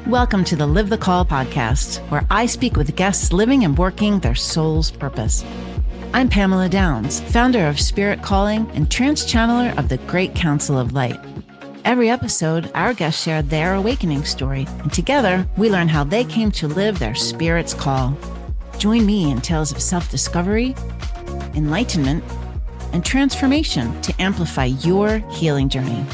Welcome to the Live the Call podcast, where I speak with guests living and working their soul's purpose. I'm Pamela Downes, founder of Spirit Calling and trance channeler of the Great Council of Light. Every episode, our guests share their awakening story, and together we learn how they came to live their spirit's call. Join me in tales of self-discovery, enlightenment, and transformation to amplify your healing journey.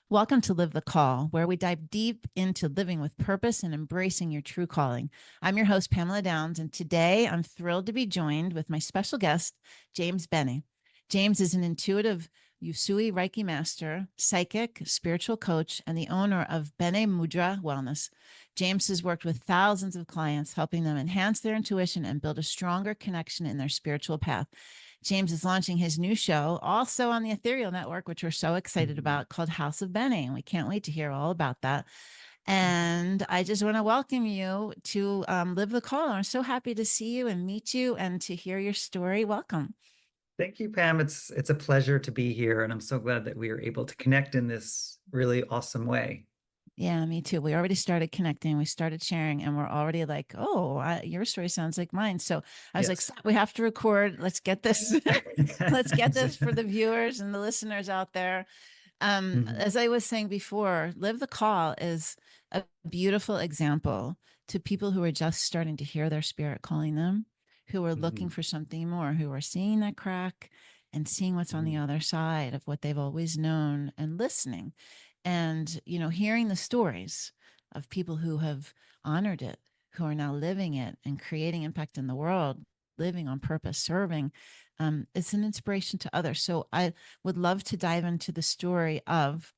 Welcome to Live the Call, where we dive deep into living with purpose and embracing your true calling. I'm your host, Pamela Downes, and today I'm thrilled to be joined with my special guest, James Bene. James is an intuitive Usui Reiki Master, psychic, spiritual coach, and the owner of Bene Mudra Wellness. James has worked with thousands of clients, helping them enhance their intuition and build a stronger connection in their spiritual path. James is launching his new show, also on the Ethereal Network, which we're so excited about, called House of Bene, and we can't wait to hear all about that. And I just want to welcome you to Live the Call. I'm so happy to see you and meet you and to hear your story. Welcome. Thank you, Pam. It's a pleasure to be here, and I'm so glad that we are able to connect in this really awesome way. Yeah, me too. We already started connecting. We started sharing, and we're already like, oh, your story sounds like mine. So I was like, Yes. we have to record. Let's get this. Let's get this for the viewers and the listeners out there. As I was saying before, Live the Call is a beautiful example to people who are just starting to hear their spirit calling them, who are looking for something more, who are seeing that crack and seeing what's on the other side of what they've always known and listening. And, you know, hearing the stories of people who have honored it, who are now living it and creating impact in the world, living on purpose, serving, it's an inspiration to others. So I would love to dive into the story of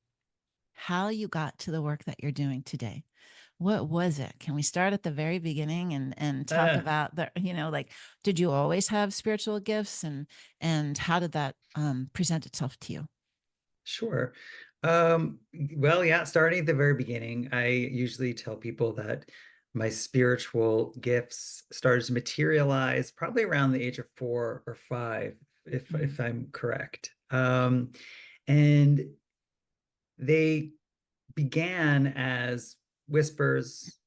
how you got to the work that you're doing today. What was it? Can we start at the very beginning and talk about the, like, did you always have spiritual gifts, and how did that present itself to you? Sure. Well, yeah, starting at the very beginning, I usually tell people that my spiritual gifts started to materialize probably around the age of 4 or 5, if I'm correct. And they began as whispers,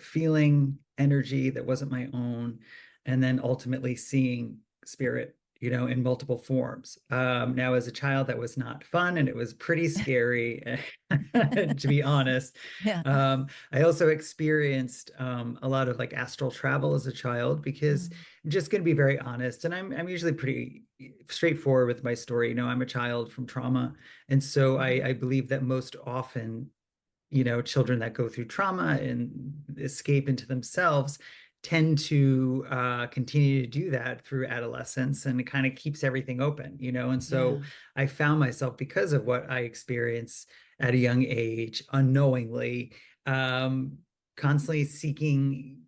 feeling energy that wasn't my own, and then ultimately seeing spirit, in multiple forms. Now, as a child, that was not fun, and it was pretty scary, to be honest. Yeah. I also experienced a lot of like astral travel as a child, because I'm just going to be very honest, and I'm usually pretty straightforward with my story. I'm a child from trauma, and so I believe that most often, children that go through trauma and escape into themselves tend to continue to do that through adolescence, and it kind of keeps everything open, and so Yeah. I found myself, because of what I experienced at a young age, unknowingly, constantly seeking,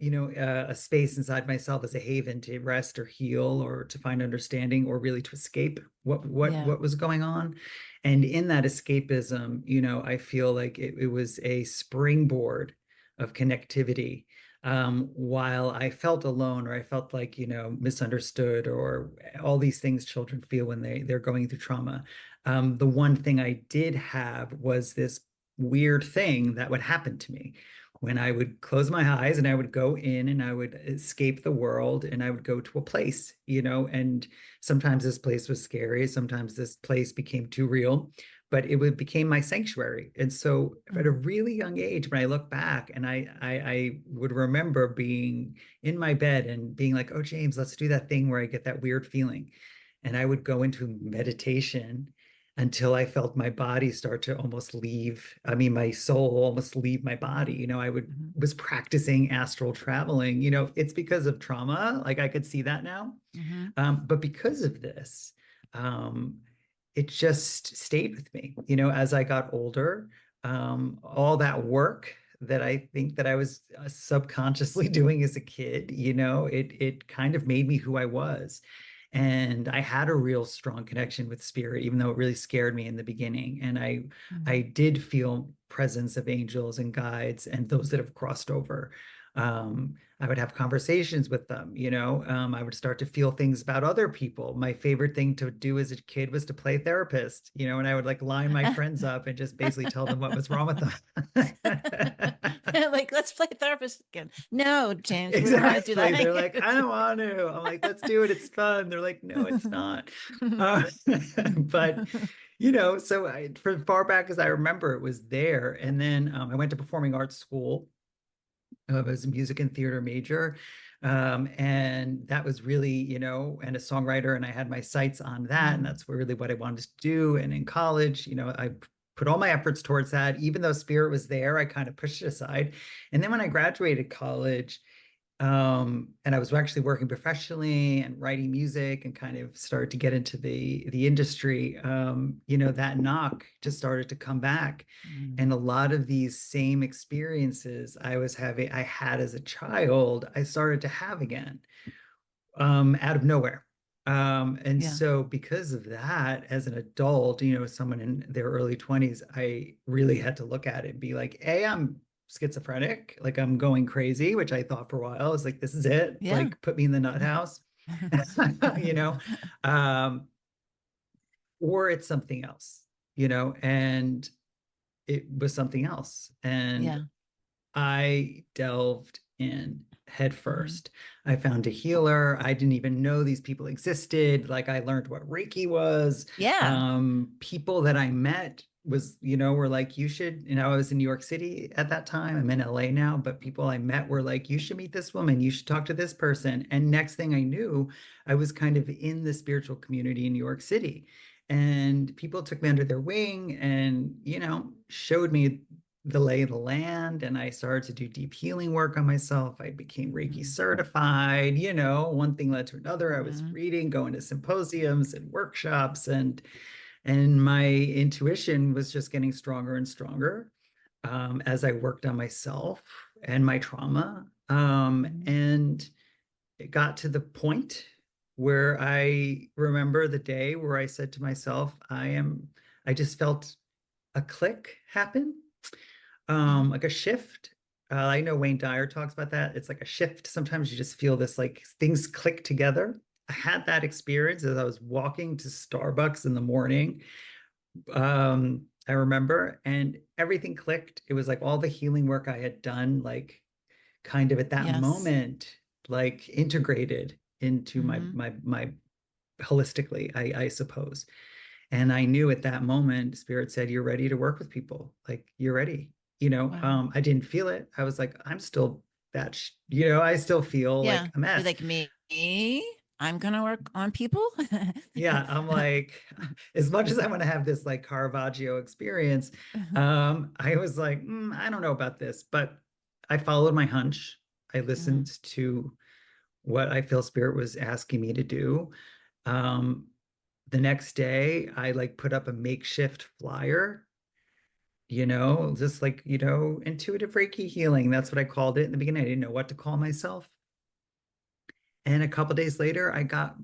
a space inside myself as a haven to rest or heal or to find understanding, or really to escape Yeah. what was going on. And in that escapism, I feel like it was a springboard of connectivity. While I felt alone, or I felt like, misunderstood, or all these things children feel when they're going through trauma, the one thing I did have was this weird thing that would happen to me when I would close my eyes, and I would go in, and I would escape the world, and I would go to a place, and sometimes this place was scary. Sometimes this place became too real, but became my sanctuary. And so at a really young age, when I look back, and I would remember being in my bed and being like, oh, James, let's do that thing where I get that weird feeling. And I would go into meditation until I felt my body start to almost leave. I mean, my soul almost leave my body. I was practicing astral traveling. It's because of trauma. Like, I could see that now. But because of this, it just stayed with me. As I got older, all that work that I think that I was subconsciously doing as a kid, it kind of made me who I was. And I had a real strong connection with spirit, even though it really scared me in the beginning. And I did feel presence of angels and guides and those that have crossed over. I would have conversations with them, I would start to feel things about other people. My favorite thing to do as a kid was to play therapist, and I would like line my friends up and just basically tell them what was wrong with them. Like, let's play therapist again. No, James, we don't want to do Exactly. that. They're like, I don't want to. I'm like, let's do it. It's fun. They're like, no, it's not. But so for far back as I remember, it was there. And then I went to performing arts school. I was a music and theater major. And that was really, and a songwriter, and I had my sights on that. And that's really what I wanted to do. And in college, I put all my efforts towards that. Even though spirit was there, I kind of pushed it aside. And then when I graduated college, and I was actually working professionally and writing music and kind of started to get into the industry, that knock just started to come back. And a lot of these same experiences I had as a child, I started to have again, out of nowhere. And so because of that, as an adult, someone in their early 20s, I really had to look at it and be like, hey, I'm schizophrenic, like I'm going crazy, which I thought for a while. I was like, this is it. Like, put me in the nut house, you know, or it's something else, and it was something else. And I delved in head first. I found a healer. I didn't even know these people existed. Like, I learned what Reiki was. People that I met were like, you should, I was in New York City at that time. I'm in LA now, but people I met were like, you should meet this woman. You should talk to this person. And next thing I knew, I was kind of in the spiritual community in New York City. And people took me under their wing and, showed me the lay of the land. And I started to do deep healing work on myself. I became Reiki certified, one thing led to another. I was reading, going to symposiums and workshops, and my intuition was just getting stronger and stronger, as I worked on myself and my trauma. And it got to the point where I remember the day where I said to myself, I just felt a click happen, like a shift. I know Wayne Dyer talks about that. It's like a shift. Sometimes you just feel this, like, things click together. I had that experience as I was walking to Starbucks in the morning. I remember, and everything clicked. It was like all the healing work I had done, like, kind of at that moment, like, integrated into my holistically, I suppose. And I knew at that moment, Spirit said, you're ready to work with people. Like, you're ready. Wow. I didn't feel it. I was like, I'm still that, I still feel like a mess. You're like, me, I'm gonna work on people. Yeah, I'm like, as much as I want to have this like Caravaggio experience, I was like, I don't know about this, but I followed my hunch. I listened to what I feel Spirit was asking me to do. The next day, I like put up a makeshift flyer, just like, intuitive Reiki healing. That's what I called it in the beginning. I didn't know what to call myself. And a couple days later, I got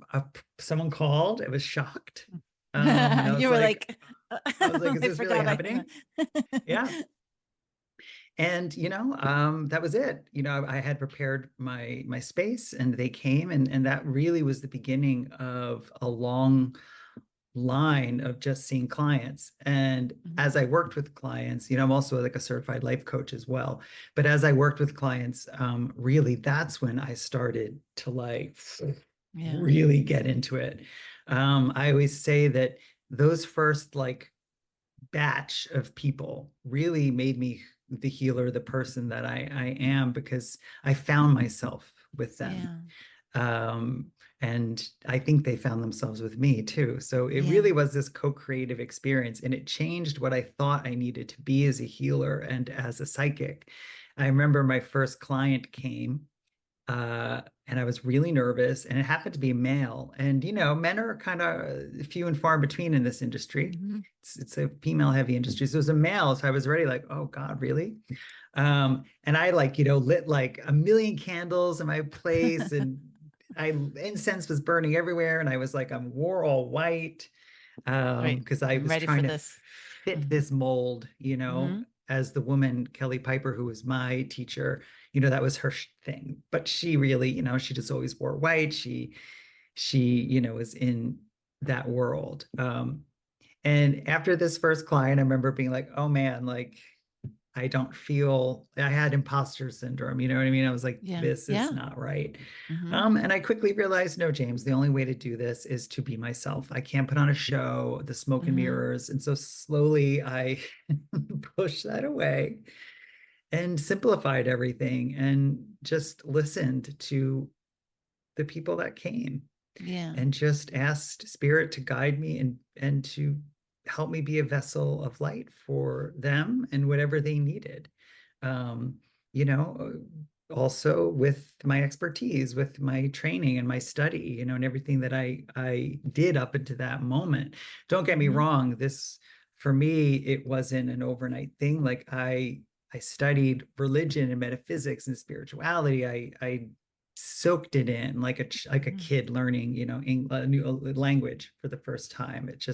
someone called. I was shocked. And I was You were like, I was like, is I this really forgot happening? Yeah. And that was it. I had prepared my space, and they came, and that really was the beginning of a long line of just seeing clients. And as I worked with clients, I'm also like a certified life coach as well. But as I worked with clients, really, that's when I started to like really get into it. I always say that those first like batch of people really made me the healer, the person that I am, because I found myself with them. And I think they found themselves with me too. So it really was this co-creative experience, and it changed what I thought I needed to be as a healer and as a psychic. I remember my first client came, and I was really nervous, and it happened to be a male. And men are kind of few and far between in this industry. It's a female heavy industry. So it was a male. So I was already like, oh God, really? And I like, lit like a million candles in my place, and incense was burning everywhere. And I was like, wore all white, because I was trying to fit this mold, as the woman, Kelly Piper, who was my teacher, that was her thing. But she really, she just always wore white. She was in that world. And after this first client, I remember being like, oh man, like I don't feel, I had imposter syndrome, you know what I mean? I was like, Yeah. this is Yeah. not right. Mm-hmm. And I quickly realized, no, James, the only way to do this is to be myself. I can't put on a show, the smoke and Mm-hmm. mirrors. And so slowly I pushed that away and simplified everything and just listened to the people that came Yeah. and just asked spirit to guide me and to help me be a vessel of light for them and whatever they needed. Um, you know, also with my expertise, with my training and my study, and everything that I did up into that moment. Don't get me Mm-hmm. wrong, this for me, it wasn't an overnight thing. Like I studied religion and metaphysics and spirituality. I soaked it in like a Mm-hmm. kid learning, a new language for the first time. It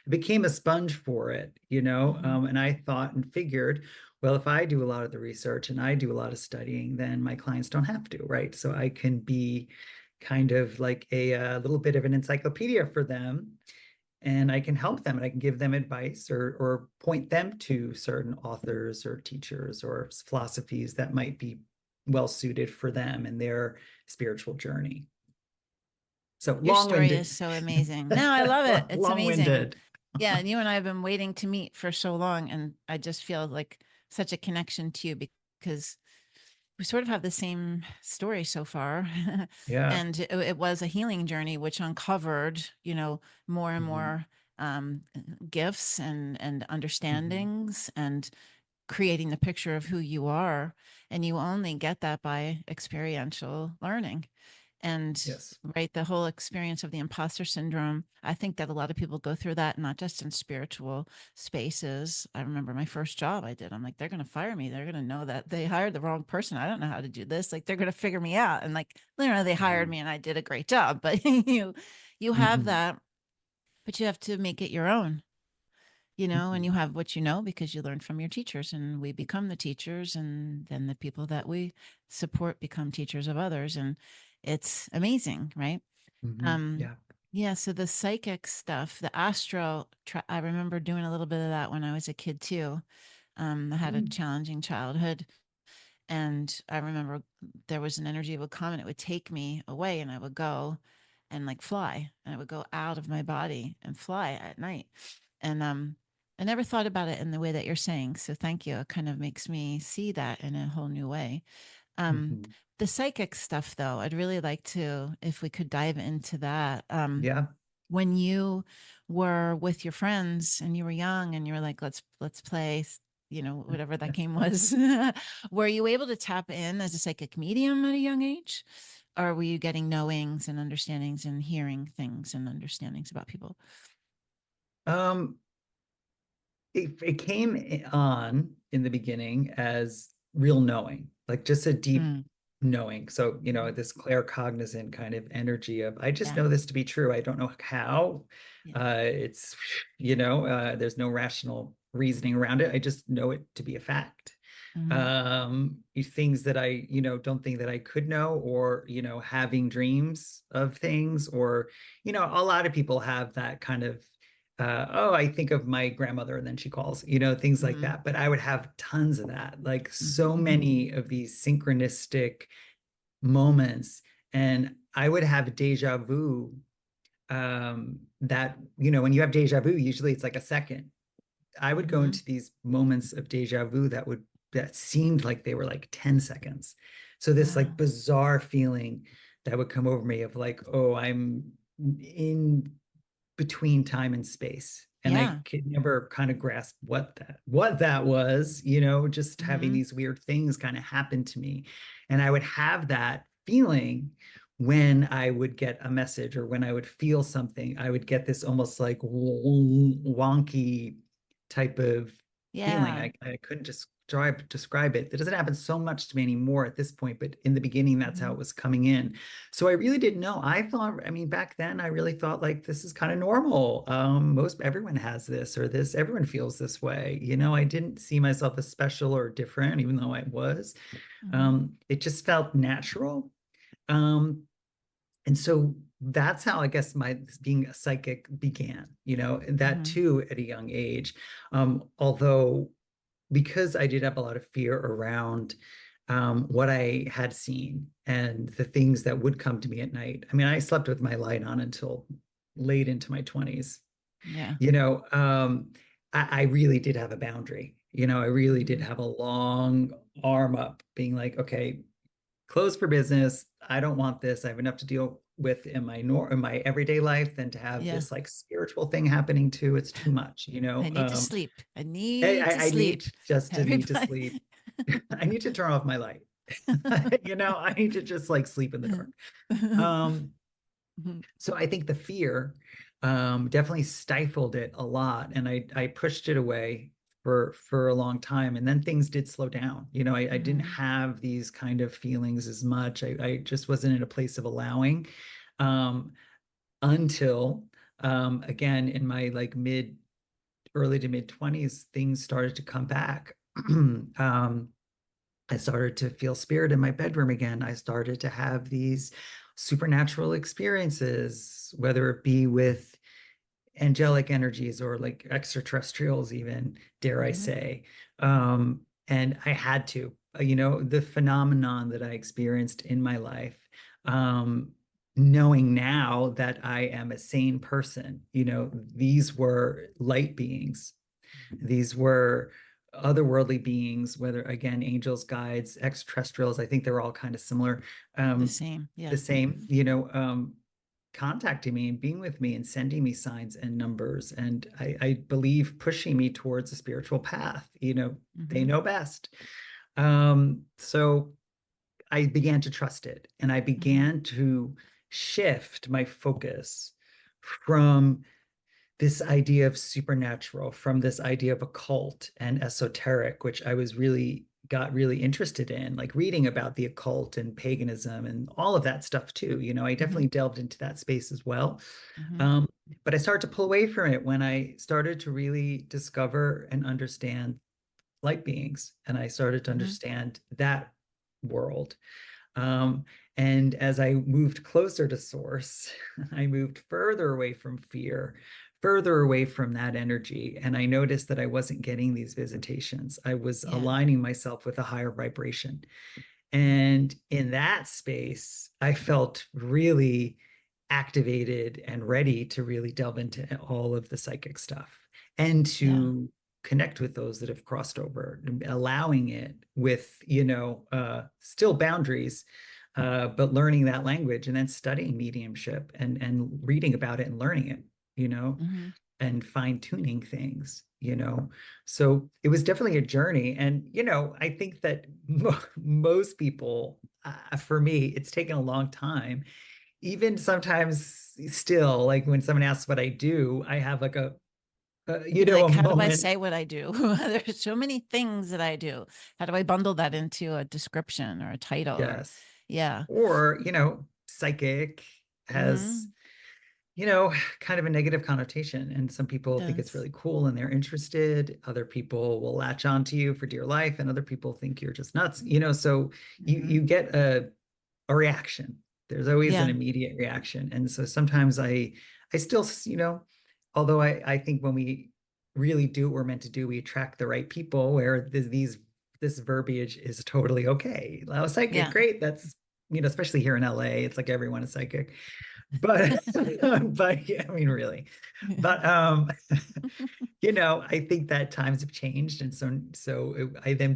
became a sponge for it, Mm-hmm. and I thought and figured, well, if I do a lot of the research and I do a lot of studying, then my clients don't have to, right? So I can be kind of like a little bit of an encyclopedia for them, and I can help them and I can give them advice or point them to certain authors or teachers or philosophies that might be well suited for them and their spiritual journey. So Your story is long-winded. so amazing. No, I love it. It's amazing. Long-winded. Yeah, and you and I have been waiting to meet for so long, and I just feel like such a connection to you because we sort of have the same story so far. Yeah. And it was a healing journey, which uncovered, more and Mhm. more um, gifts and Mhm. understandings and creating the picture of who you are. And you only get that by experiential learning. And Yes. right, the whole experience of the imposter syndrome, I think that a lot of people go through that, not just in spiritual spaces. I remember my first job I did. I'm like, they're going to fire me. They're going to know that they hired the wrong person. I don't know how to do this. Like, they're going to figure me out. And like, they hired Mhm. me and I did a great job. But you have Mhm. that, but you have to make it your own, and you Mhm. have what you know because you learned from your teachers, and we become the teachers, and then the people that we support become teachers of others. And it's amazing, right? Mhm. Um, Yeah. yeah, so the psychic stuff, the I remember doing a little bit of that when I was a kid too. I had a Mm. challenging childhood, and I remember there was an energy would come and it would take me away, and I would go and like fly, and I would go out of my body and fly at night. And I never thought about it in the way that you're saying. So thank you. It kind of makes me see that in a whole new way. Um, Mhm. the psychic stuff, though, I'd really like to, if we could dive into that. Yeah. When you were with your friends and you were young and you were like, let's play, whatever that game was, were you able to tap in as a psychic medium at a young age? Or were you getting knowings and understandings and hearing things and understandings about people? Um, it came on in the beginning as real knowing, like just a deep Mm, knowing. So, mhm. this claircognizant kind of energy of, I just Yeah. know this to be true. I don't know how. Yeah. It's, there's no rational reasoning around it. I just know it to be a fact. Hmm. Things that I, don't think that I could know, or, having dreams of things, or, a lot of people have that kind of, oh, I think of my grandmother and then she calls, things like Hmm. that. But I would have tons of that, like Hmm. so many of these synchronistic moments. And I would have deja vu, that, when you have deja vu, usually it's like a second. I would go Hmm. into these moments of deja vu that seemed like they were like 10 seconds. So this like Wow. bizarre feeling that would come over me of like, oh, I'm in between time and space. And I Yeah. could never kind of grasp what that was, just having Hmm. these weird things kind of happen to me. And I would have that feeling when I would get a message or when I would feel something. I would get this almost like wonky type of feeling. Yeah. I couldn't just describe it. That doesn't happen so much to me anymore at this point, but in the beginning, that's how it was coming in. So I really didn't know. I thought, I mean, back then, I really thought like this is kind of normal. Everyone has this or this, everyone feels this way. You know, I didn't see myself as special or different, even though I was. It just felt natural. And so that's how I guess my being a psychic began, you know, and that too at a young age. Although because I did have a lot of fear around what I had seen and the things that would come to me at night. I mean, I slept with my light on until late into my 20s. Yeah. You know, I really did have a boundary. You know, I really did have a long arm up being like, okay, close for business. I don't want this. I have enough to deal with in my everyday life than to have this like spiritual thing happening too. It's too much, you know. I need to sleep. I I, need to I sleep. need just to need to Everybody. sleep. I need to turn off my light. You know, I need to just like sleep in the dark. Um, so I think the fear definitely stifled it a lot, and I pushed it away for a long time, and then things did slow down. You know, I didn't have these kind of feelings as much. I just wasn't in a place of allowing until again in my like early to mid 20s, things started to come back. I started to feel spirit in my bedroom again. I started to have these supernatural experiences, whether it be with angelic energies or like extraterrestrials, even, dare I say. And I had to, you know, the phenomenon that I experienced in my life, knowing now that I am a sane person, you know, these were light beings. These were otherworldly beings, whether again, angels, guides, extraterrestrials, I think they're all kind of similar. The same. Yeah. The same, you know, contacting me and being with me and sending me signs and numbers. And I believe pushing me towards a spiritual path, you know, they know best. So I began to trust it, and I began to shift my focus from this idea of supernatural, from this idea of occult and esoteric, which I was got really interested in, like reading about the occult and paganism and all of that stuff too. You know, I definitely delved into that space as well. But I started to pull away from it when I started to really discover and understand light beings, and I started to understand that world. And as I moved closer to source, I moved further away from fear, further away from that energy. And I noticed that I wasn't getting these visitations. I was aligning myself with a higher vibration. And in that space, I felt really activated and ready to really delve into all of the psychic stuff and to connect with those that have crossed over, allowing it with, you know, still boundaries, but learning that language and then studying mediumship and reading about it and learning it, you know, and fine tuning things, you know. So it was definitely a journey. And, you know, I think that most people, for me, it's taken a long time. Even sometimes still, like when someone asks what I do, I have like you know, like, a how do I moment. say what I do? There's so many things that I do. How do I bundle that into a description or a title? Yes. Yeah. Or, you know, psychic has, you know, kind of a negative connotation. And some people think it's really cool and they're interested. Other people will latch onto you for dear life, and other people think you're just nuts, you know. So you get a reaction. There's always an immediate reaction. And so sometimes I still, you know, although I think when we really do what we're meant to do, we attract the right people, where this verbiage is totally okay. Oh, psychic, great. That's, you know, especially here in LA, it's like everyone is psychic. But but yeah, I mean, really. But you know, I think that times have changed, and I then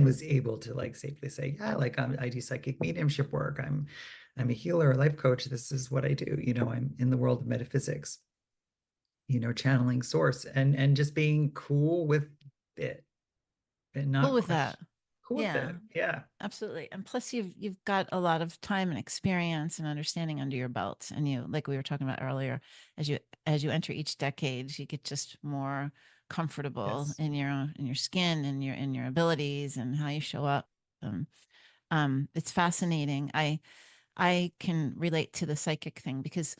was able to like safely say, yeah, like I do psychic mediumship work. I'm a healer, a life coach. This is what I do. You know, I'm in the world of metaphysics, you know, channeling source and just being cool with it and not Cool with that. cool with it. Yeah. Absolutely. And plus you've got a lot of time and experience and understanding under your belt. And you, like we were talking about earlier, as you enter each decade, you get just more comfortable Yes. in your skin and your abilities and how you show up. Um, it's fascinating. I can relate to the psychic thing because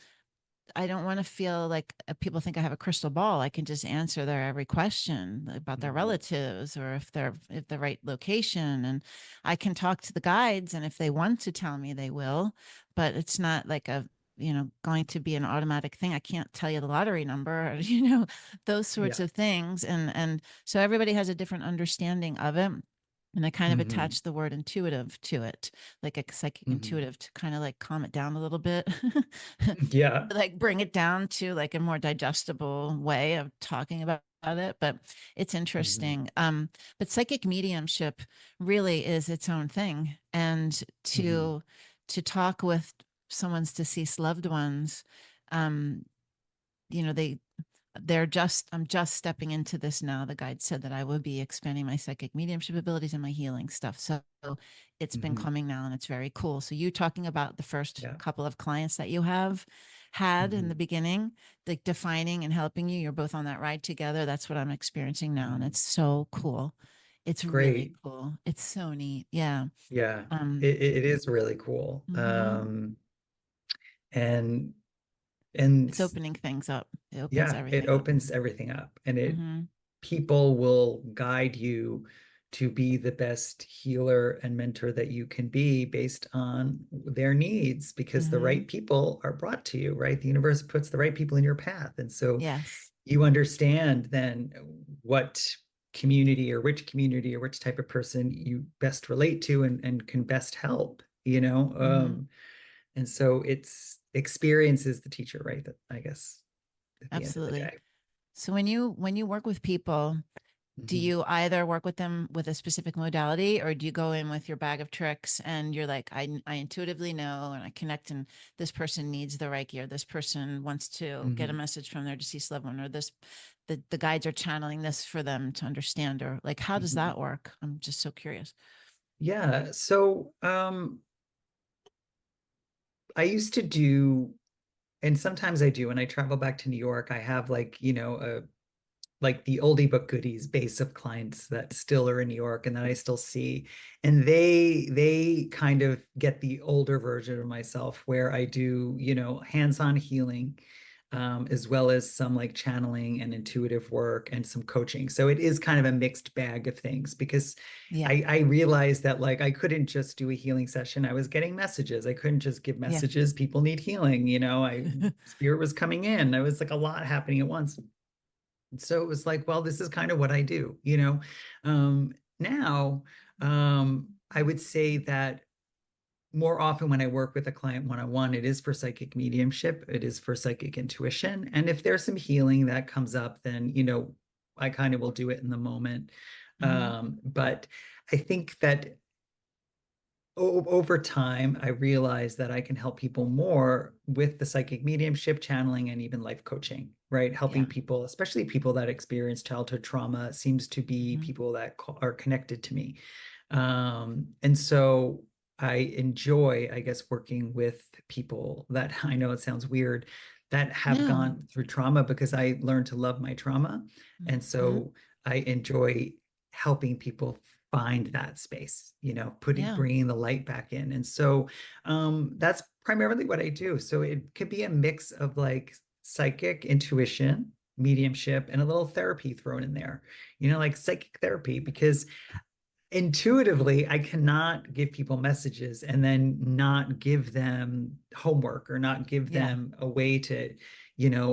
I don't want to feel like people think I have a crystal ball. I can just answer their every question about their Mhm. relatives or if the right location. And I can talk to the guides, and if they want to tell me, they will. But it's not like going to be an automatic thing. I can't tell you the lottery number, or, those sorts Yeah. of things. And so everybody has a different understanding of it. And I kind of Hmm. attach the word intuitive to it, like a psychic Hmm. intuitive, to kind of like calm it down a little bit. Yeah. Like bring it down to like a more digestible way of talking about it. But it's Hmm. interesting. But psychic mediumship really is its own thing. And Hmm. to talk with someone's deceased loved ones, um, you know, I'm just stepping into this now. The guide said that I would be expanding my psychic mediumship abilities and my healing stuff. So it's been Hmm. coming now, and it's very cool. So you talking about the first Yeah. couple of clients that you have had in Hmm. the beginning, like defining and helping you, you're both on that ride together. That's what I'm experiencing now. And Hmm. it's so cool. It's really Great. cool. It's so neat. Yeah. Yeah. Um, It is really cool. mhm. And and It's opening things up. It opens yeah, it everything up. opens everything up, and it Hmm. people will guide you to be the best healer and mentor that you can be based on their needs, because the Hmm. right people are brought to you, right? The universe puts the right people in your path. And so Yes. you understand then what community or which type of person you best relate to and can best help, you know? Hmm. And so it's experience is the teacher, right? That I guess at the end of the Absolutely. day. So when you work with people, do Mhm. you either work with them with a specific modality, or do you go in with your bag of tricks and you're like, I intuitively know and I connect, and this person needs the Reiki, or this person wants to get a Mhm. message from their deceased loved one, or the guides are channeling this for them to understand, or like, how does Mhm. that work? I'm just so curious. Yeah. So I used to do, and sometimes I do, when I travel back to New York, I have like, like the oldie but goodies base of clients that still are in New York and that I still see. And they kind of get the older version of myself, where I do, hands-on healing, as well as some like channeling and intuitive work and some coaching. So it is kind of a mixed bag of things, because Yeah. I realized that like I couldn't just do a healing session. I was getting messages. I couldn't just give Yeah. messages. People need healing, spirit was coming in. There was like a lot happening at once. So it was like, well, this is kind of what I do, now, I would say that more often when I work with a client one-on-one, it is for psychic mediumship, it is for psychic intuition. And if there's some healing that comes up, then, I kind of will do it in the moment. Hmm. But I think that over time, I realized that I can help people more with the psychic mediumship, channeling, and even life coaching, right? Helping Yeah. people, especially people that experience childhood trauma, seems to be Hmm. people that are connected to me. And so I enjoy, I guess, working with people that I know it sounds weird, that have No. gone through trauma, because I learned to love my trauma. And Hmm. so I enjoy helping people find that space, Yeah. bringing the light back in. And so that's primarily what I do. So it could be a mix of like psychic intuition, mediumship, and a little therapy thrown in there, like psychic therapy, because intuitively I cannot give people messages and then not give them homework, or not give Yeah. them a way to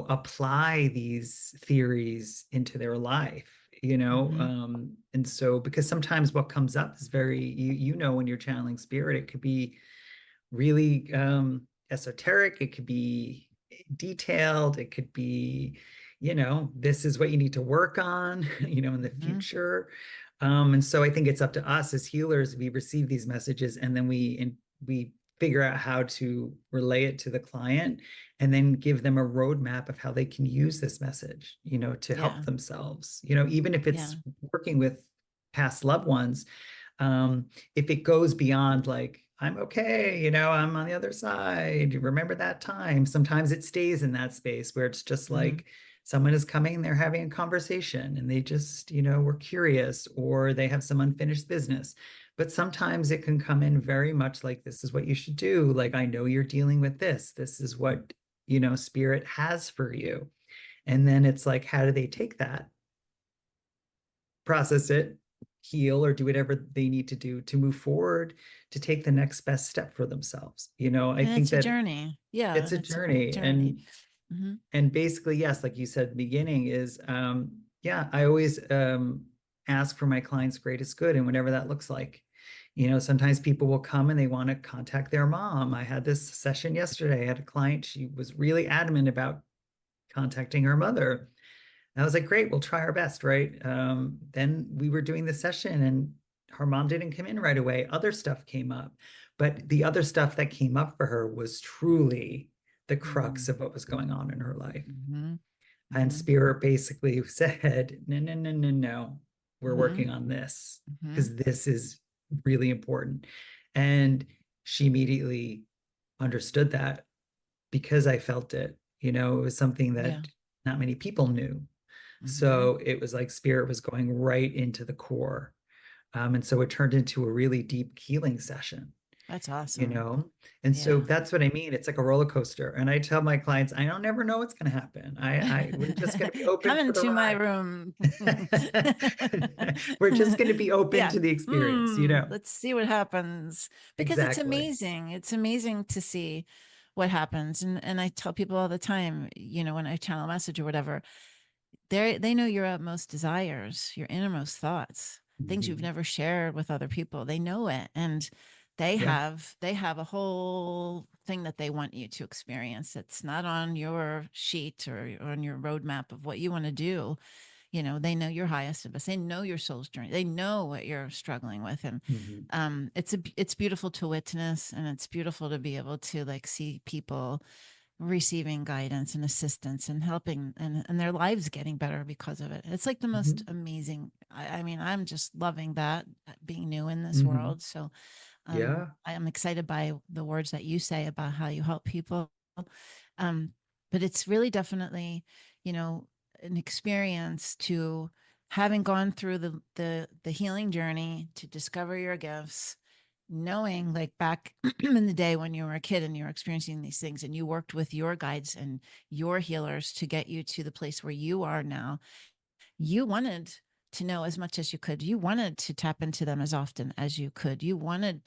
apply these theories into their life, Hmm. and so, because sometimes what comes up is very, when you're channeling spirit, it could be really esoteric, it could be detailed, it could be, this is what you need to work on, in the Hmm. future. And so I think it's up to us as healers. We receive these messages, and then we figure out how to relay it to the client, and then give them a roadmap of how they can use this message, to help Yeah. themselves, even if Yeah. it's working with past loved ones. If it goes beyond like, I'm okay, I'm on the other side, remember that time, sometimes it stays in that space where it's just Hmm. like someone is coming, they're having a conversation and they just, were curious, or they have some unfinished business. But sometimes it can come in very much like, this is what you should do. Like, I know you're dealing with this. This is what, spirit has for you. And then it's like, how do they take that, process it, heal, or do whatever they need to do to move forward, to take the next best step for themselves. I And think it's a that journey. Yeah, it's a it's a great journey. journey. Mm-hmm. And basically, yes, like you said at the beginning, is yeah, I always ask for my client's greatest good, and whatever that looks like. Sometimes people will come and they want to contact their mom. I had this session yesterday. I had a client, she was really adamant about contacting her mother. And I was like, great, we'll try our best, right? Then we were doing the session and her mom didn't come in right away. Other stuff came up. But the other stuff that came up for her was truly the crux of what was going on in her life. Mm-hmm. And Mm-hmm. Spirit basically said, no, no, no, no, no. We're Mm-hmm. working on this Mm-hmm. because this is really important. And she immediately understood that because I felt it. It was something Yeah. that not many people knew. Mm-hmm. So it was like Spirit was going right into the core. And so it turned into a really deep healing session, That's you awesome. know? And so Yeah. that's what I mean. It's like a roller coaster. And I tell my clients, I don't never know what's going to happen. We're just going to be open Come for the into my ride. room. We're just going to be open Yeah. to the experience. Let's see what happens, because it's Exactly. amazing. It's amazing to see what happens. And I tell people all the time, when I channel message or whatever, they know your utmost desires, your innermost thoughts, things you've Mhm. never shared with other people. They know it. And they Yeah. have a whole thing that they want you to experience. It's not on your sheet or on your roadmap of what you want to do. They know your highest of us. They know your soul's journey. They know what you're struggling with. And Mhm. it's beautiful to witness, and it's beautiful to be able to like see people receiving guidance and assistance and helping, and their lives getting better because of it. It's like the most Mhm. amazing. I mean, I'm just loving that, being new in this Mhm. world. So Yeah. I am excited by the words that you say about how you help people. Um, but it's really definitely, an experience to having gone through the healing journey to discover your gifts, knowing like back in the day when you were a kid and you were experiencing these things and you worked with your guides and your healers to get you to the place where you are now. You wanted to know as much as you could. You wanted to tap into them as often as you could. You wanted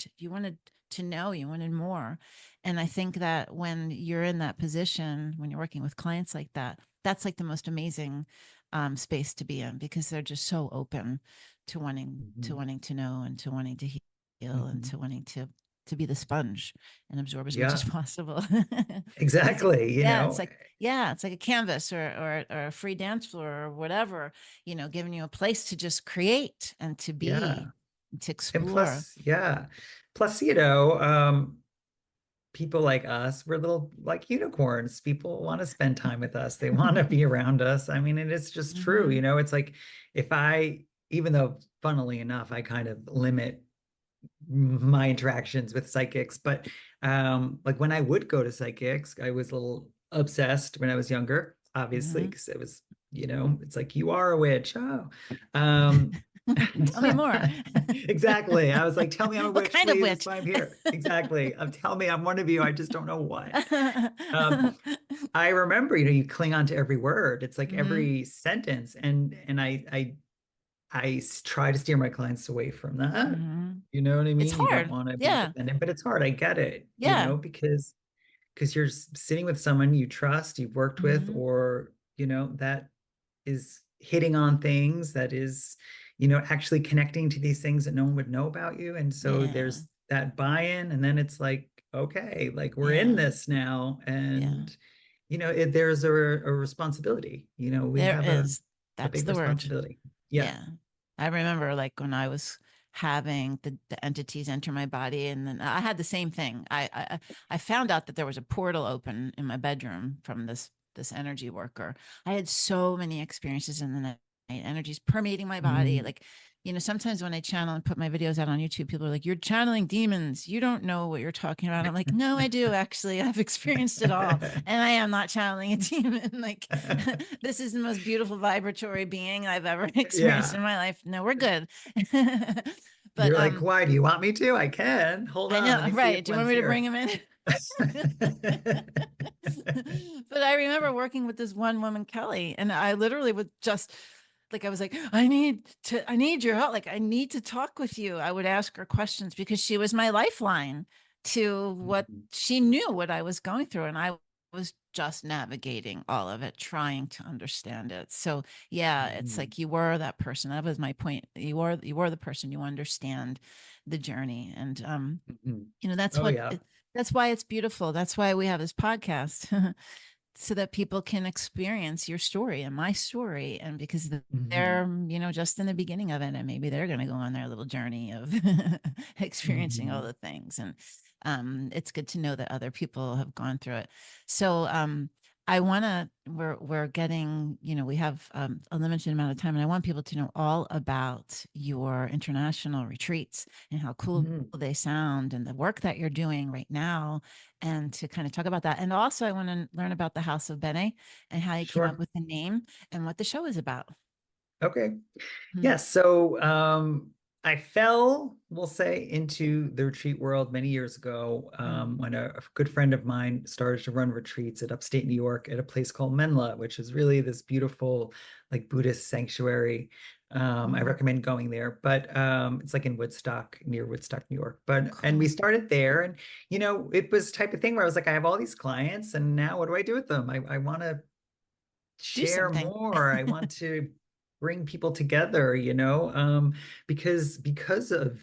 to know, you wanted more. And I think that when you're in that position, when you're working with clients like that, that's like the most amazing space to be in, because they're just so open to wanting to Mhm. wanting to know and to wanting to heal and Mhm. to wanting to be the sponge and absorb as much as Yeah. possible. Because Exactly. it's like a canvas or a free dance floor or whatever, giving you a place to just create and to Yeah. be, to And explore. plus, yeah. Plus, people like us, we're little like unicorns. People want to spend time with us. They want to be around us. I mean, and it's just true. Hmm. It's like if I, even though funnily enough, I kind of limit my interactions with psychics, but like when I would go to psychics, I was a little obsessed when I was younger, obviously, Hmm. because it was, it's like you are a witch. Oh. Um Tell me more. exactly. I was like, tell me I'm a What witch, kind of please. That's witch? why I'm here. Exactly. Tell me I'm one of you. I just don't know what. Um, I remember, you cling on to every word. It's like Hmm. every sentence. And try to steer my clients away from that. Hmm. You know what I It's mean? You don't hard. want to be Yeah. dependent, but it's hard. I get it, Yeah. because you're sitting with someone you trust, you've worked with, Hmm. or, that is hitting on things, that is, actually connecting to these things that no one would know about you. And so Yeah. there's that buy-in, and then it's like, okay, like we're in Yeah. this now. Yeah. And, there's a responsibility, we There have is. a That's big the word. responsibility. Yeah. Yeah. I remember like when I was having the entities enter my body, and then I had the same thing. I found out that there was a portal open in my bedroom from this energy worker. I had so many experiences in the night, energies permeating my body, Mm, like, sometimes when I channel and put my videos out on YouTube, people are like, you're channeling demons. You don't know what you're talking about. I'm like, no, I do actually. I've experienced it all. And I am not channeling a demon. Like, this is the most beautiful vibratory being I've ever experienced in my life. No, we're good. But you're like, why do you want me to? I can. Hold I on. know, Let me see if right. Do you want one's me to here. bring him in? But I remember working with this one woman, Kelly, and I literally would just like, I was like, I need your help. Like, I need to talk with you. I would ask her questions because she was my lifeline to what she knew what I was going through. And I was just navigating all of it, trying to understand it. So yeah, it's like you were that person. That was my point. You were the person. You understand the journey. And that's Oh, what yeah. that's why it's beautiful. That's why we have this podcast. So that people can experience your story and my story. And because they're, just in the beginning of it, and maybe they're going to go on their little journey of experiencing all the things. And it's good to know that other people have gone through it. So we're getting, we have a limited amount of time, and I want people to know all about your international retreats and how cool they sound and the work that you're doing right now, and to kind of talk about that. And also I want to learn about the House of Bene and how you came up Sure. with the name and what the show is about. Okay. Yes. So I fell, we'll say, into the retreat world many years ago when a good friend of mine started to run retreats at upstate New York at a place called Menla, which is really this beautiful, like, Buddhist sanctuary. I recommend going there, but it's like in Woodstock, near Woodstock, New York. And we started there, and it was the type of thing where I was like, I have all these clients, and now what do I do with them? I want to Do share something. more. I want to bring people together, because of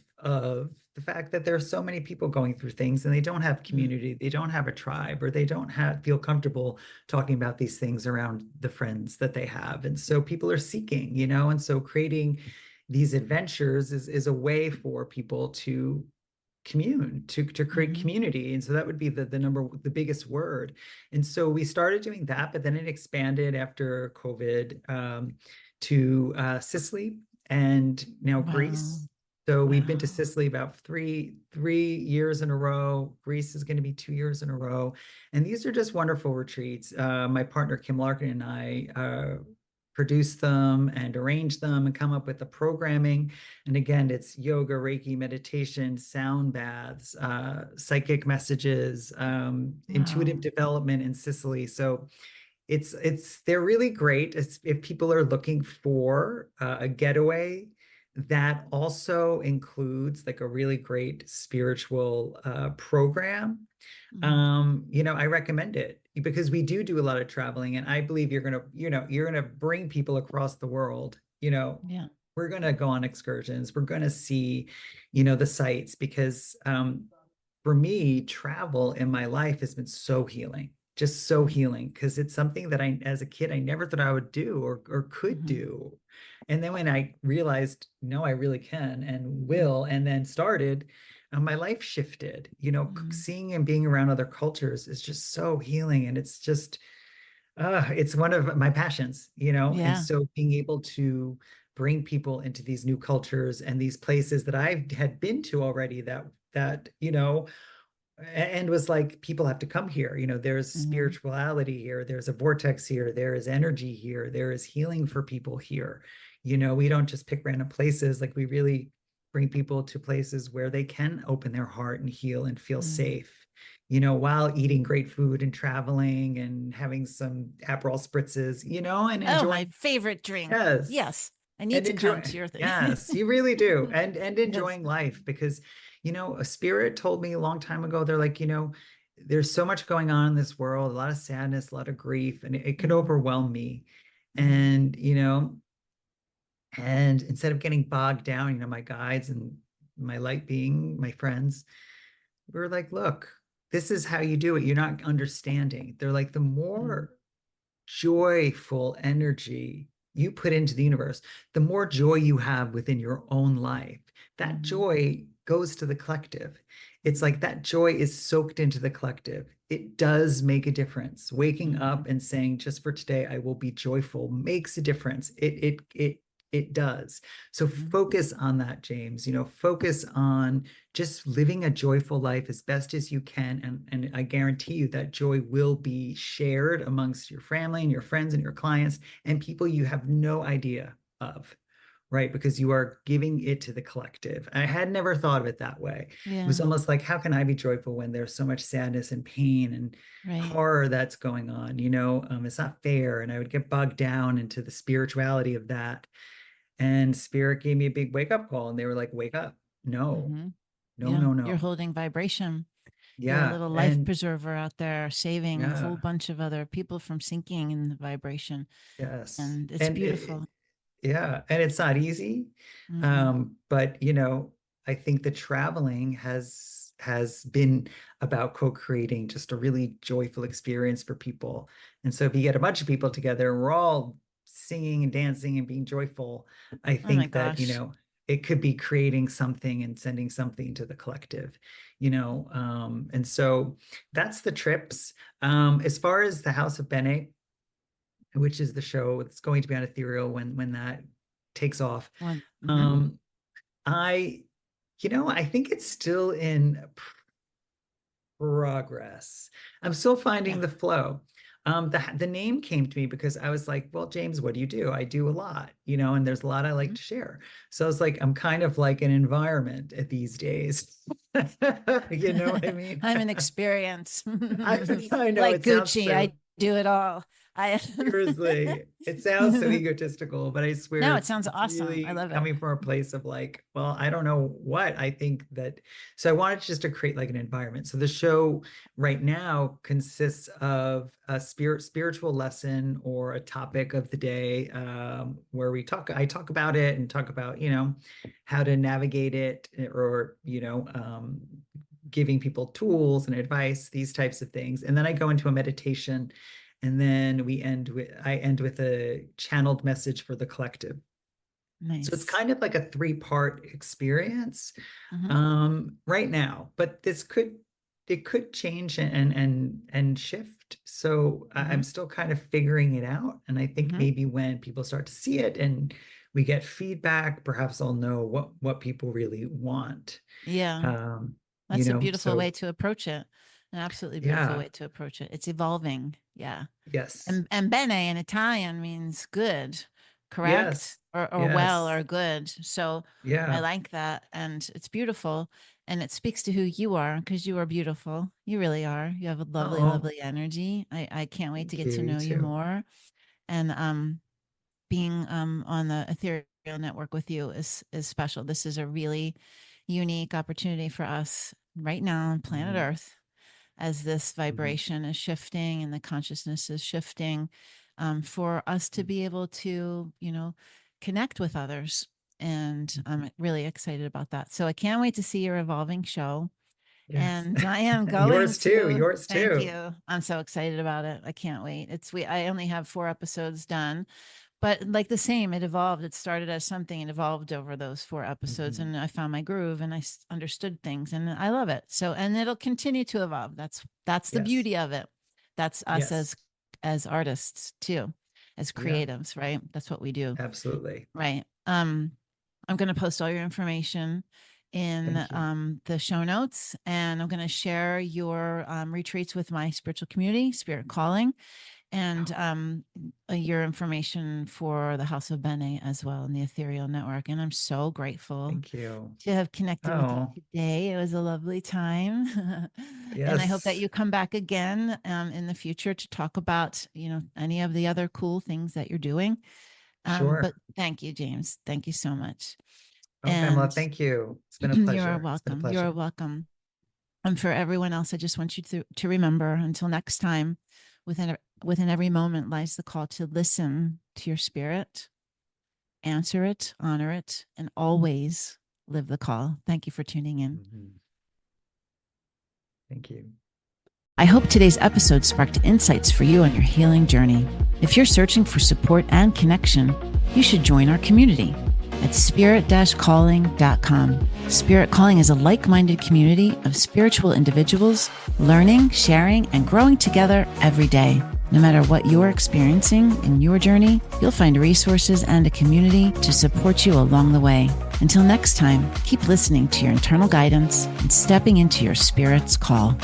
the fact that there are so many people going through things and they don't have community, they don't have a tribe, or they don't feel comfortable talking about these things around the friends that they have. And so people are seeking, and so creating these adventures is a way for people to to create community. And so that would be the biggest word. And so we started doing that, but then it expanded after COVID to Sicily and now Greece. So we've been to Sicily about three years in a row. Greece is going to be 2 years in a row. And these are just wonderful retreats. My partner, Kim Larkin, and I produce them and arrange them and come up with the programming. And again, it's yoga, Reiki, meditation, sound baths, psychic messages, intuitive development in Sicily. So they're really great if people are looking for a getaway that also includes like a really great spiritual program. I recommend it because we do a lot of traveling, and I believe you're gonna bring people across the world. Yeah. We're gonna go on excursions. We're gonna see, the sights, because for me, travel in my life has been so healing, just so healing, because it's something that as a kid, I never thought I would do or could do. And then when I realized, no, I really can and will, and then started, my life shifted. Seeing and being around other cultures is just so healing. And it's just, it's one of my passions, and Yeah. so being able to bring people into these new cultures and these places that I had been to already that and was like, people have to come here. There's spirituality here, there's a vortex here, there is energy here, there is healing for people here. We don't just pick random places. Like, we really bring people to places where they can open their heart and heal and feel safe, while eating great food and traveling and having some Aperol spritzes, and Oh, my enjoying. favorite drink. Yes. Yes. I need And to come enjoy. to your thing. Yes, you really do. And Yes. enjoying life, because a spirit told me a long time ago, they're like, there's so much going on in this world, a lot of sadness, a lot of grief, and it could overwhelm me. And and instead of getting bogged down, my guides and my light being, my friends, were like, look, this is how you do it. You're not understanding. They're like, the more joyful energy you put into the universe, the more joy you have within your own life. That joy goes to the collective. It's like that joy is soaked into the collective. It does make a difference. Waking up and saying, just for today, I will be joyful, makes a difference. it does. So focus on that, James, focus on just living a joyful life as best as you can. And I guarantee you that joy will be shared amongst your family and your friends and your clients and people you have no idea of. Right? Because you are giving it to the collective. I had never thought of it that way. It was almost like, how can I be joyful when there's so much sadness and pain and horror that's going on? It's not fair. And I would get bogged down into the spirituality of that. And spirit gave me a big wake up call. And they were like, wake up. No, no. You're holding vibration. Yeah. You're a little life preserver out there, saving a whole bunch of other people from sinking in the vibration. Yes. And it's beautiful. Yeah. And it's not easy. But I think the traveling has been about co-creating just a really joyful experience for people. And so if you get a bunch of people together and we're all singing and dancing and being joyful, I think that, it could be creating something and sending something to the collective, and so that's the trips. As far as the House of Bene, which is the show that's going to be on Ethereal when that takes off. I think it's still in progress. I'm still finding the flow. The name came to me because I was like, well, James, what do you do? I do a lot, and there's a lot I like to share. So I was like, I'm kind of like an environment at these days. You know what I mean? I'm an experience. I know, like Gucci, I do it all. Seriously, it sounds so egotistical, but I swear. No, it sounds awesome. Really I love it. Coming from a place of like, well, I don't know what I think that. So I wanted just to create like an environment. So the show right now consists of a spiritual lesson or a topic of the day, where I talk about it and talk about, how to navigate it, or, giving people tools and advice, these types of things. And then I go into a meditation. And then I end with a channeled message for the collective. Nice. So it's kind of like a 3-part experience right now, but it could change and shift. So I'm still kind of figuring it out. And I think maybe when people start to see it and we get feedback, perhaps I'll know what people really want. Yeah. That's a beautiful way to approach it. An absolutely beautiful way to approach it. It's evolving. Yeah. Yes. And bene in Italian means good, correct? Yes. Or well or good. So I like that. And it's beautiful. And it speaks to who you are, because you are beautiful. You really are. You have a lovely, lovely energy. I can't wait to get to know you more. And being on the Ethereal Network with you is special. This is a really unique opportunity for us right now on planet Earth, as this vibration is shifting and the consciousness is shifting, for us to be able to, connect with others. And I'm really excited about that. So I can't wait to see your evolving show. Yes. And I am going yours too. Thank you. I'm so excited about it. I can't wait. I only have 4 episodes done, but like the same, it evolved. It started as something and evolved over those 4 episodes. And I found my groove and I understood things, and I love it. So, and it'll continue to evolve. That's the beauty of it. That's us as artists too, as creatives, right? That's what we do. Absolutely. Right. I'm going to post all your information in the show notes, and I'm going to share your retreats with my spiritual community, Spirit Calling, and your information for the House of Bene as well in the Ethereal Network. And I'm so grateful to have connected with you today. It was a lovely time. And I hope that you come back again in the future to talk about, any of the other cool things that you're doing. But thank you, James. Thank you so much. Pamela, thank you. It's been a pleasure. You're welcome. You're welcome. And for everyone else, I just want you to remember, until next time, within every moment lies the call to listen to your spirit, answer it, honor it, and always live the call. Thank you for tuning in. Thank you. I hope today's episode sparked insights for you on your healing journey. If you're searching for support and connection, you should join our community at spirit-calling.com. Spirit Calling is a like-minded community of spiritual individuals learning, sharing, and growing together every day. No matter what you're experiencing in your journey, you'll find resources and a community to support you along the way. Until next time, keep listening to your internal guidance and stepping into your spirit's call.